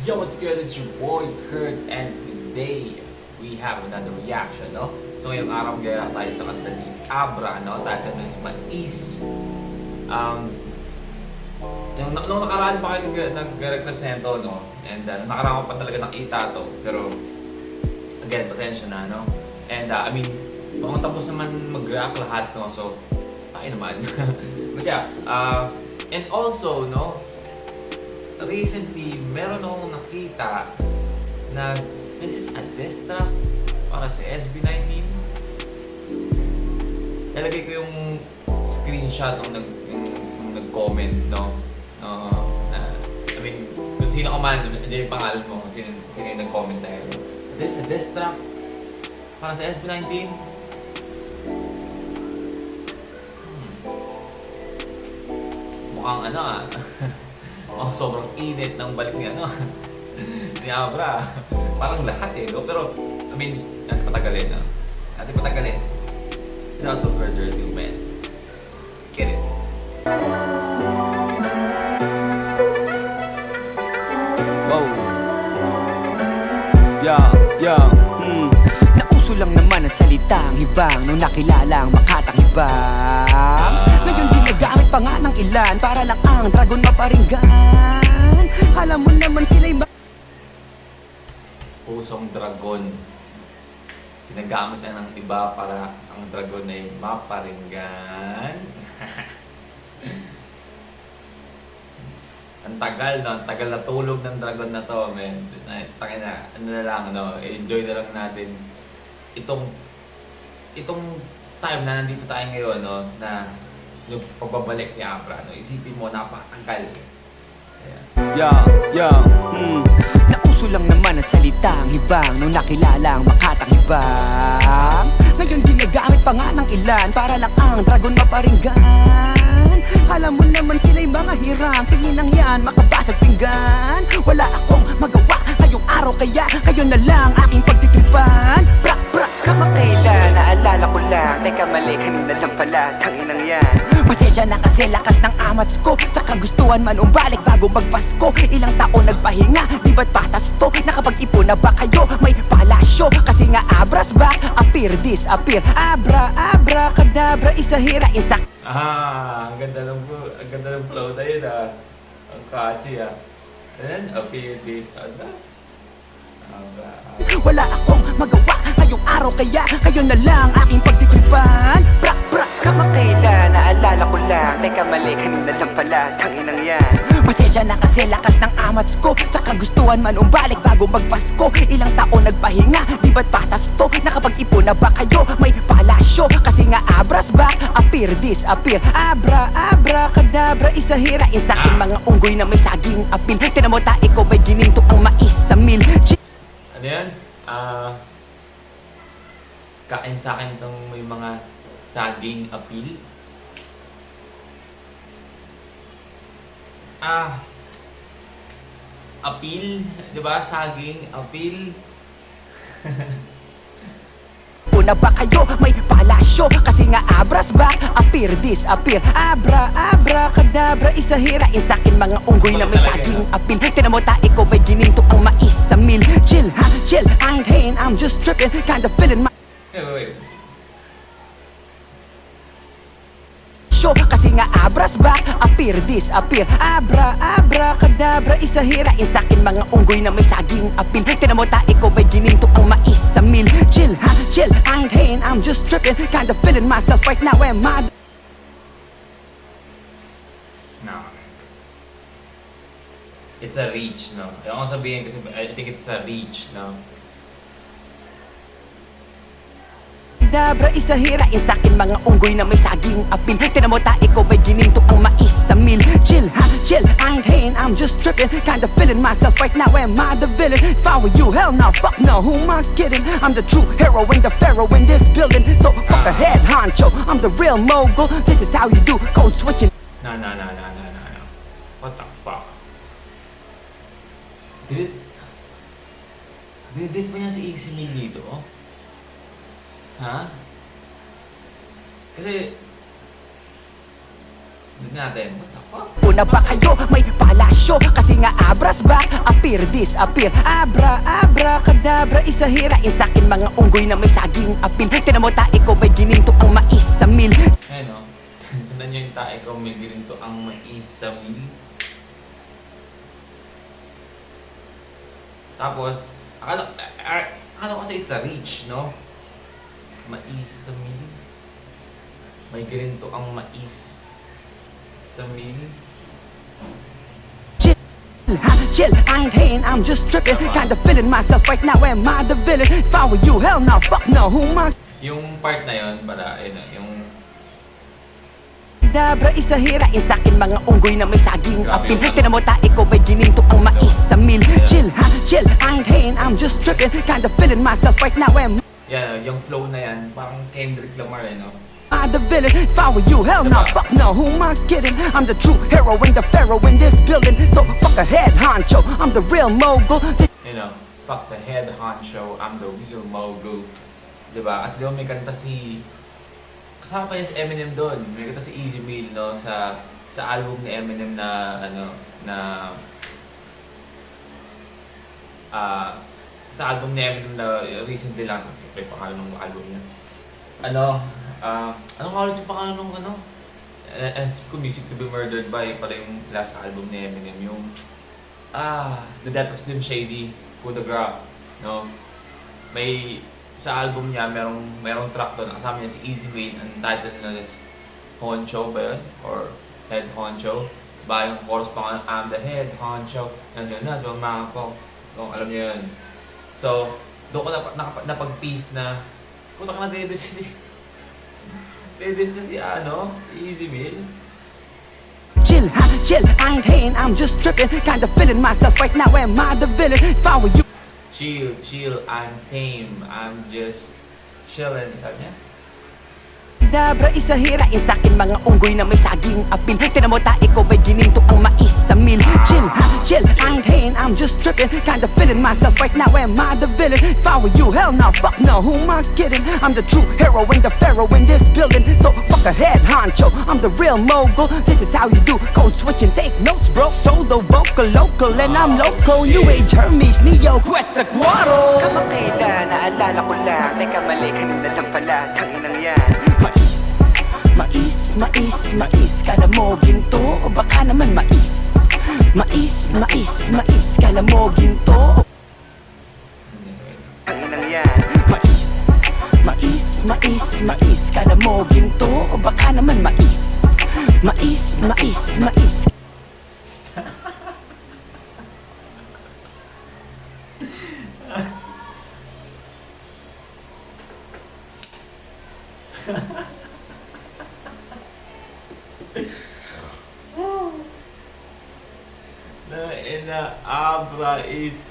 Yo, what's good? It's your boy Kurt, and today we have another reaction, no? So ngayong araw gaya tayo sa kanta ni Abra, no? Title is Mais. Nung nakaraan pa kayo nag-request na ito, no? And nakaraan ko pa talaga nakita to. Pero again, pasensya na, no? And I mean, mukhang tapos naman mag-react lahat, no? So, tayo naman. But yeah, and also, no? Recently, meron akong nakita na this is a diss track para sa SB19. Nalagay ko yung screenshot nung nag-comment, no? I mean, kung sino ka man, nandiyan yung pangalan mo, kung sino yung nag-comment na yun. This is a diss track para sa SB19. Mukhang ano sobrang init ng balik ni ni Abra. Parang lahat no? Pero, I mean, natin patagalin, no? Natin patagalin. Without further ado, man. Get it. Wow. Yeah. Nauso lang naman ang salitang hibang nung nakilala ang makatang hibang. Ngayon ginagamit pa nga ng ilan para lang ang dragon maparinggan. Kala mo naman sila'y Pusong dragon. Ginagamit na ng iba para ang dragon ay maparinggan. Ang tagal, no? Ang tagal na tulog ng dragon na to, man. Tangin na, ano na lang, no? Enjoy na lang natin itong time na nandito tayo ngayon, no? Na yung pagbabalik ni Abra, no? Isipin mo, napakatagal. Yeah. Nauso lang naman ang salitang hibang nung nakilala ang makatang hibang. Ngayon ginagamit pa nga ng ilan para lang ang dragon maparinggan. Kala mo naman sila'y mga hirang, tingin ang yan, makabasag pinggan. Wala akong magawa ngayong araw kaya kayo na lang aking pagtitripan. Kamakailan, naalala ko lang. Teka mali, kanina lang pala, tanginang yan. Pasensya na kasi lakas ng amats ko. Sa kagustuhan man umbalik bago magpasko. Ilang taon nagpahinga, di ba't patas to? Nakapag-ipon na ba kayo? May palasyo. Kasi nga Abra's back, appear, disappear. Abra, kadabra, isahira, insak. Ang ganda ng flow na yun, Ang catchy, And appear this, Abra. Wala akong magawa ngayong araw kaya kayo na lang aking pagtitripan. Kamakailan, naalala ko lang. Teka mali, kanina lang pala, tanginang yan. Pasensya na kasi lakas ng amats ko. Sa kagustuhan man umbalik bago magpasko. Ilang taon nagpahinga, di ba't patas to? Nakapag-ipon na ba kayo? May palasyo. Kasi nga Abra's back, appear, disappear. Abra, kadabra, isahirain sa akin mga unggoy na may saging apil. Tinan mo tae ko may gininto ang mais sa mil. Ano yan? Kain sa akin itong may mga saging apil. Apil, di ba? Saging, apil. Na ba kayo? May palasyo. Kasi nga Abra's back, appear, disappear. Abra, kadabra, isahirain sa akin mga unggoy na may saging apil. Tinan mo tae ko may gininto ang mais sa mil. Chill, I ain't hating, I'm just tripping. Kinda feeling my Wait. show. Kasi nga Abra's back, appear, disappear. Abra, kadabra, isahirain sa akin mga unggoy na may saging apil. Tinan mo tae ko may gininto ang mais sa mil. Chill, I ain't hating, I'm just tripping. Kinda feeling myself right now, am I? No. It's a reach, no? Ayaw ko sabihin kasi I think it's a reach, no? Dabra, isahirain sa akin mga unggoy na may saging apil. Tinan mo tae ko may gininto ang mais sa mil. Chill, I ain't hating, I'm just tripping. Kinda feeling myself right now, am I the villain? If I were you, hell no, fuck no, who am I kidding? I'm the true hero and the pharaoh in this building. So fuck the head honcho, I'm the real mogul. This is how you do code switching. No. What the fuck? Dinidis ba niya si Easy Meal dito? Ha? Kasi Tignan natin. What the fuck? Una ba kayo may palasyo? Kasi nga abras back, appear, disappear. Abra, abra, kadabra, isahirain sa'kin mga unggoy na may saging apil. Tinan mo tae ko may gininto ang mais sa mil. Ayun o. Tignan nyo yung tae ko, may gininto ang mais sa mil. Tapos, akala kasi it's a reach, no? Mais sa mil. May gininto ang mais sa mil. Chill, ha, chill, I ain't hating, I'm just tripping. Kinda feeling myself right now, am I the villain? If I were you, hell no, fuck no, who am I? Yung part na yun, para, ayun o, yung Dabra, isahirain sa'kin mga unggoy na may saging Grabe apil. yun. Tinan mo tae ko may gininto ang mais sa mil. Chill, ha, chill, I ain't hating, I'm just tripping. Kinda feeling myself right now, am yan, yung flow na yan, parang Kendrick Lamar, eh, no? I the villain? If I were you, hell no, Diba? fuck no, who am I kidding? I'm the true hero and the pharaoh in this building. So fuck a head honcho, I'm the real mogul. You know, fuck the head honcho, I'm the real mogul. Diba? Kasi diba may kanta si... Kasama pa niya si Eminem doon. May kanta si Easy Meal, no? Sa album ni Eminem na, ano, na... sa album ni Eminem na recently lang. May pangalan ng album niya. Ano? Anong college yung pangalan ng ano? Ko Music to be Murdered by pala yung last album ni Eminem. Yung... The Death of Slim Shady, Coup de Grace, no? May... Sa album niya, merong track doon. Kasama niya si Easy Wayne. Ang title na is Honcho ba yun? Or Head Honcho. Ba yung chorus pa nga, I'm the head honcho. Yan yun na, doon mga po. Kung alam niyo yun. So, doon ko napag-peace na, puta ka na dedis na si ano, si Easy Wayne. Chill, ha, chill, I ain't hating, I'm just tripping. Kinda feeling myself right now, am I the villain? If I were you, Chill, I'm tame, I'm just chillin'. Sabi niya? dabra, isahirain sa'kin mga unggoy na may saging apil. Tinan mo tae ko may gininto ang mais sa mil. Chill, ha, chill, I ain't hating, I'm just tripping. Kinda feeling myself right now, am I the villain? If I were you, hell no, fuck no, who am I kidding? I'm the true hero and the pharaoh in this building. So fuck a head honcho, I'm the real mogul. This is how you do code switch and take notes, bro. Solo vocal, local, and I'm local. New age Hermes, Neo, Quetzalcoatl. Kamakailan, naalala ko lang. Teka mali, kanina lang pala, tanginang yan. Mais, kala mo ginto o baka naman mais. Mais, kala mo ginto. Tanginang yan. Mais, kala mo ginto o baka naman mais. Mais. Abra is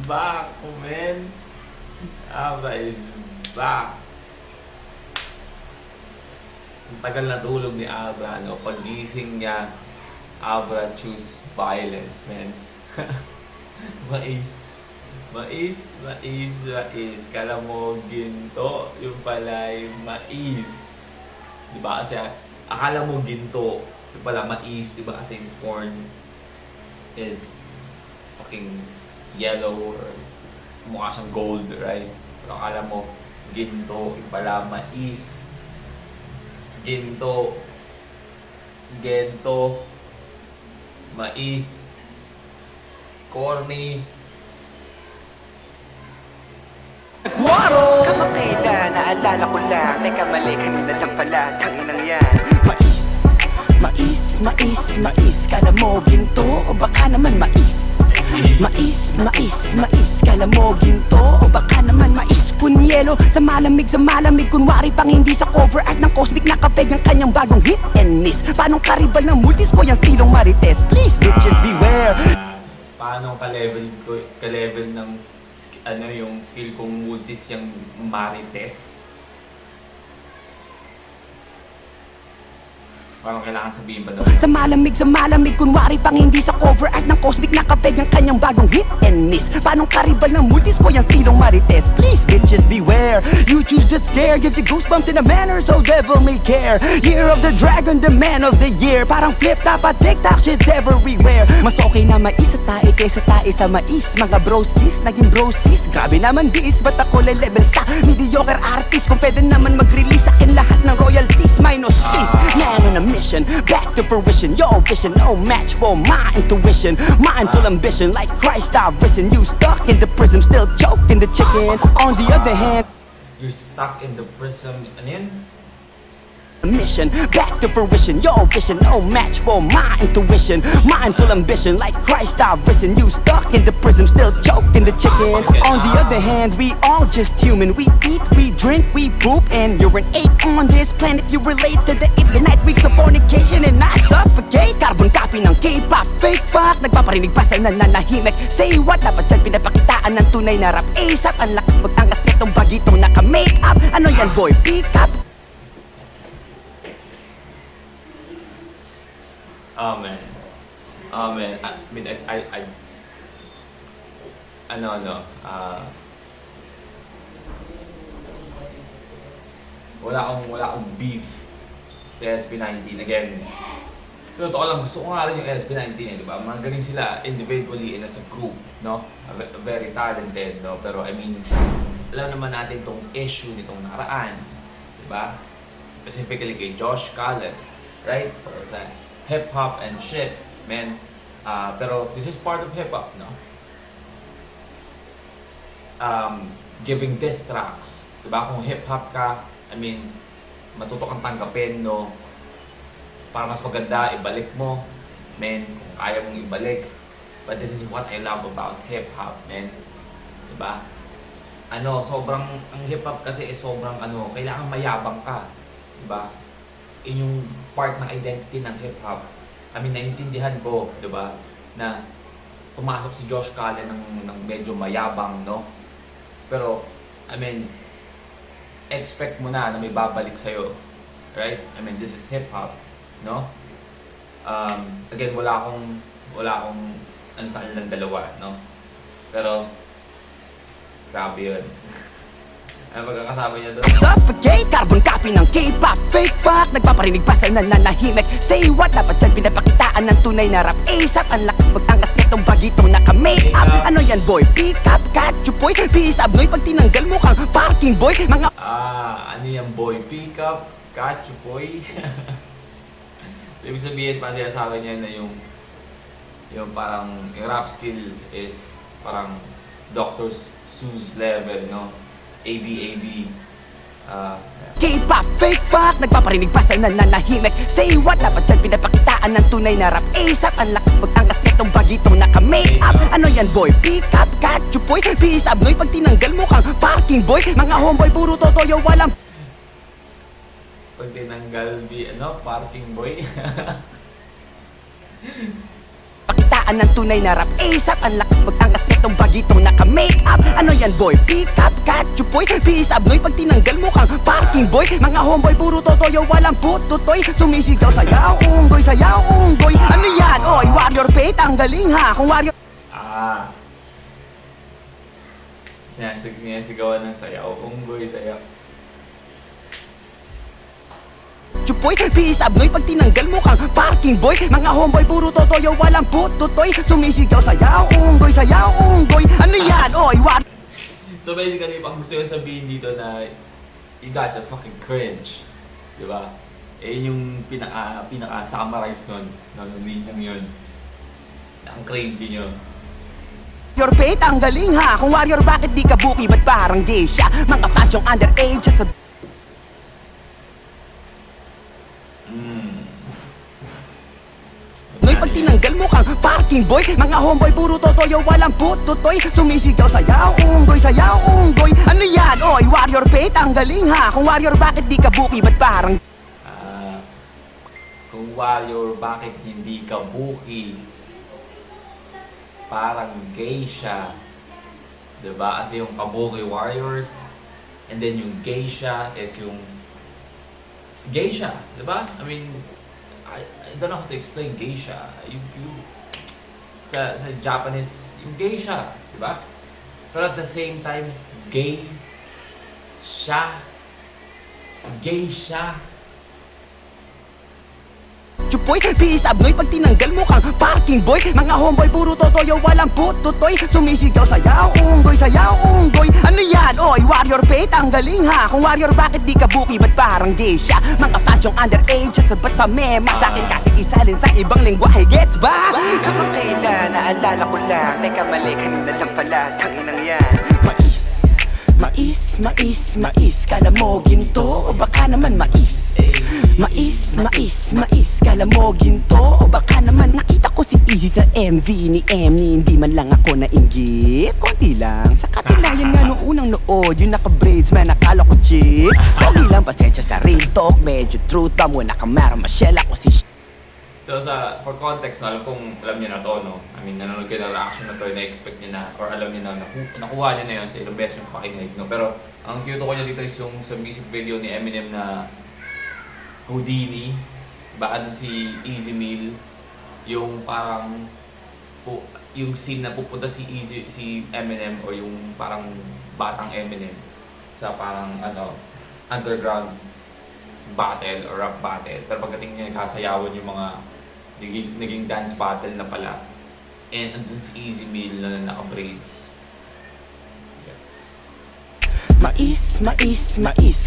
back, man. Abra is back. Ang tagal na tulog ni Abra, no? Pagising niya, Abra choose violence, man. Mais. Kala mo ginto, yung pala yung mais. Diba kasi akala mo ginto, yung pala mais. Diba kasi yung corn is fucking yellow or mukha siyang gold, right? Pero akala mo ginto, yung pala mais. Gento, mais, corny. Kamakailan, naalala ko lang. Teka mali, kanina lang pala, tanginang yan. Mais, kala mo ginto o baka naman mais. Mais, kala mo ginto o baka naman mais. Punyelo, sa malamig, kunwari pang hindi sa cover art ng Cosmic nakapeg ang kanyang bagong hit and miss. Paanong karibal ng multis ko yung stilong Marites? Please, bitches, beware. Paano ka-level ng ano yung skill kong multis yung Marites? Parang kailangan sabihin pa daw. Sa malamig, kunwari pang hindi sa cover art ng Cosmic nakapeg ang kanyang bagong hit and miss. Panong karibal ng multis ko yung stilong marites. Please bitches beware, you choose to scare. Give you goosebumps in a manner so devil may care. Year of the dragon, the man of the year. Parang flip top at TikTok shit's everywhere. Mas okay na mais sa tae kaysa tae sa mais. Mga broskies, naging brosis. Grabe naman dis, ba't ako level sa mediocre artist? Kung pwede naman mag-release akin lahat ng royalties minus fees. Man on a mission, back to fruition. Your vision, no match for my intuition. Mindful ambition, like Christ I've risen. You stuck in the prism, still choking the chicken. On the other hand, You're stuck in the prism. Ano yun? mission, back to fruition. Your vision, no match for my intuition. Mindful ambition, like Christ I've risen. You stuck in the prism, still choking the chicken. On the other hand, we all just human. We eat, we drink, we poop, and you're an ape on this planet. You relate to the ape, the night weeks of fornication, and I suffocate. Carbon copy ng K-pop, fake fuck. Nagpaparinig pa sa nananahimik. Say what? Dapat dyan pinapakitaan ng tunay na rap. ASAP, ang lakas mag-angas nitong bagitong naka-make up. Ano yan boy, pick up. Amen. Amen. I mean, wala akong beef sa SB19. Again, totoo lang, gusto ko nga rin yung SB19 di ba? Magaling sila individually and as a group, no? Very talented, no? Pero I mean, alam naman natin tong issue nitong nakaraan, di ba? Specifically kay Josh Callen, right? Pero sa hip-hop and shit, man. Pero this is part of hip-hop, no? Giving diss tracks. Diba? Kung hip-hop ka, I mean, matuto kang tanggapin, no? Para mas maganda, ibalik mo. Man, kung kaya mong ibalik. But this is what I love about hip-hop, man. Diba? Ang hip-hop kasi is sobrang kailangan mayabang ka. Diba? Yung part ng identity ng hip-hop, I mean, naiintindihan ko, di ba, na pumasok si Josh Callen ng medyo mayabang, no? Pero, I mean, expect mo na may babalik sa'yo, right? I mean, this is hip-hop, no? Again, wala akong sa kanilang dalawa, no? Pero, grabe yun. Ano pagkakasama niya doon? Suffocate, carbon copy ng K-pop, fake fuck. Nagpaparinig pa sa nananahimik. Say what? Dapat dyan pinapakitaan ng tunay na rap. ASAP, ang lakas mag-angas nitong bagitong naka-make up. Ano yan boy? Pick up, katchupoy. Peace abnoy pag tinanggal mo kang parking boy. Mga ano yan boy? Pick up, katchupoy. So, ibig sabihin pa siya sabi niya na yung parang yung rap skill is parang Dr. Seuss level, no? ABAB. K-pop, fake fuck. Nagpaparinig pa sa nananahimik. Say what? Dapat dyan pinapakitaan ng tunay na rap. ASAP, ang lakas mag-angas nitong bagitong naka-make up. Ano yan boy? Pick up, katchupoy. Peace abnoy pag tinanggal mo kang parking boy. Mga homeboy, puro totoyo, walang Pag tinanggal parking boy. pakitaan ng tunay na rap. ASAP, ang lakas mag-angas nitong bagitong naka-make up. Ano yan boy? Pick up, katchupoy. Peace abnoy pag tinanggal mo kang parking boy. Mga homeboy, puro totoyo, walang pututoy. Sumisigaw, sayaw, unggoy, sayaw, unggoy. Ano yan? Oy, warrior pay, tanggaling ha. Kung warrior Yan, sigawan ng sayaw. Unggoy, sayaw. chupoy, peace abnoy pag tinanggal mo kang parking boy. Mga homeboy, puro totoyo, walang pututoy. Sumisigaw, sayaw, unggoy, sayaw, unggoy. Ano yan? Oy, warrior. So basically, ang gusto yung sabihin dito na you guys are fucking cringe. Di ba? Yun yung pinaka-summarize nun. Nung linyang yun. Ang cringy nyo. Your pay, tanggaling ha. Kung warrior, bakit di ka buki? Ba't parang gay siya? Mga fans yung underage at sa Noy pag tinanggal mo kang parking boy. Mga homeboy, puro totoyo, walang pututoy. Sumisigaw, sayaw, unggoy, sayaw, unggoy. Ano yan? Oy, warrior pay, tanggaling ha. Kung warrior, bakit di ka buki? Ba't parang Kung warrior, bakit hindi ka buki? Parang gay siya. Diba? Kasi yung kabuki warriors, and then yung geisha is yung geisha. Diba? I mean, I don't know how to explain geisha. Sa Japanese, yung geisha, di ba? Pero at the same time, gay siya. Gay siya. Chupoy, biis abnoy pag tinanggal mo kang parking boy. Mga homeboy, puro totoyo, walang pututoy. Sumisigaw, sayaw, unggoy, sayaw, unggoy. Ano yan? Oy, warrior fate, ang galing ha. Kung warrior, bakit di ka buki? Ba't parang geisha? Mga fans yung underage, at sabat pa mema. Sa akin kahit isalin sa ibang lingwahe, gets ba? Kapag kailan, naalala ko lang. Teka mali, kanina lang pala, tanginang yan. Mais, kala mo ginto o baka naman mais. Mais, kala mo ginto o baka naman nakita ko si Easy sa MV ni Emmy. Hindi man lang ako nainggit, konti lang. Sa katunayan nga nung unang nood, yung naka-braids man akala ko chick. Pogi lang, pasensya sa real talk, medyo truth bomb. Wala kang mara, Michelle ako si So for context, no, alam kong alam niyo na to, no? I mean, nanonood kayo ng reaction na to, na-expect niyo na, or alam niyo na, nakuha niyo na yun sa ilang beses yung pakinig, no? Pero ang cute ko niya dito is yung sa music video ni Eminem na Houdini, baka dun si Easy Meal, yung parang, yung scene na pupunta si Eminem, o yung parang batang Eminem sa parang, underground battle or rap battle. Pero pagdating niya, kasayawan yung mga naging dance battle na pala. And andun si Easy Meal na naka-braids. Mais,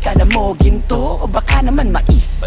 kala mo ginto o baka naman mais.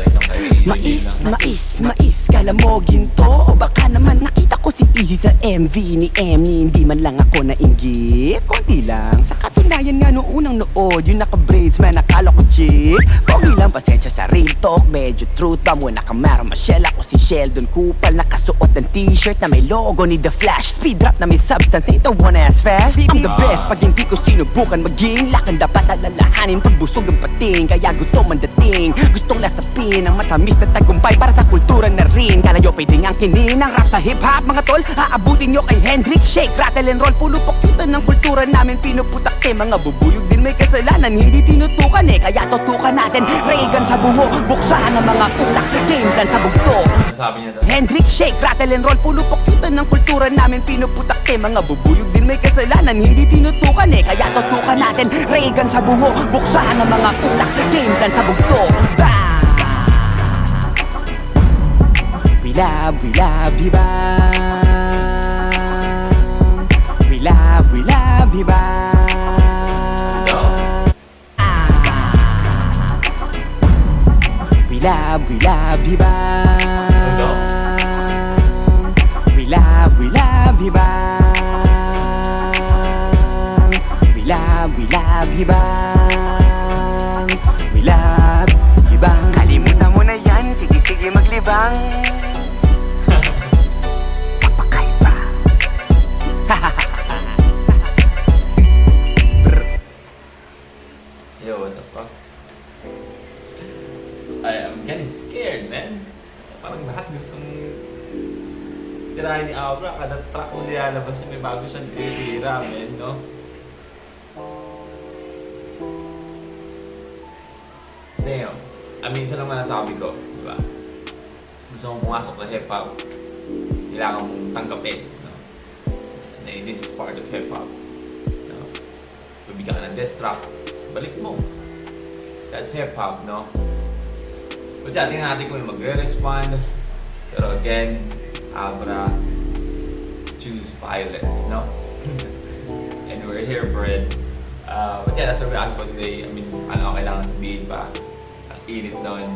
Mais, kala mo ginto o baka naman nakita ko si Easy sa MV ni Emmy. Hindi man lang ako nainggit, konti lang. Sa katunayan nga nung unang nood, yung naka-braids man akala ko chick. Pogi lang, pasensya sa real talk, medyo truth bomb. Wala kang mara, Michelle ako si Sheldon Kupal. Nakasuot ng t-shirt na may logo ni The Flash. Speed rap na may substance, ain't the one as fast. I'm the best, pag hindi ko sinubukan maging lakan dapat alalahanin pagbusog ang pating. Kaya gutom ang dating, gustong lasapin ang matamis na tagumpay para sa kultura na rin. Kalayo pwedeng ang kinin ng rap sa hip-hop mga tol. Aabutin nyo kay Hendrix, shake, rattle and roll. Pulo pokyutan ng kultura namin pinuputak eh. Mga bubuyog din may kasalanan, hindi tinutukan eh. Kaya tutukan natin, Reagan sa bungo. Buksan ang mga utak, game plan sa bugto. Sabi niya to? Hendrix, shake, rattle and roll. Pulo pokyutan ng kultura namin pinuputak eh. Mga bubuyog din may kasalanan, hindi tinutukan eh. Kaya tutukan natin, Reagan sa bungo. Buksan ang mga utak, game plan sa bugto. We love hibang. We love hibang. We love hibang. We love hibang. We love hibang. We love hibang. Kalimutan mo na yan, sige maglibang. Papakaiba. Yo, what the fuck? I'm getting scared, man. Parang lahat gustong tirahin ni Abra. Kada track ko nilalabas niya, may bago siyang tira, man, no? Damn. I mean, isa lang masasabi ko, di ba? Gusto mong pumasok na hip-hop, kailangan mong tanggapin, no? Na this is part of hip-hop. No? Bibigyan ka ng diss track, balik mo. That's hip-hop, no? But yeah, tingnan natin kung yung magre-respond. Pero again, Abra, choose violence, no? And we're here for it. But yeah, that's our reaction for today. I mean, ano kailangan sabihin pa? Ang init nun.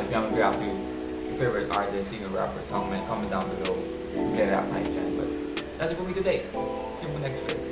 If you haven't react to your favorite artist, singer, rapper, song, comment down below. Get it out my channel. But that's it for me today. See you next week.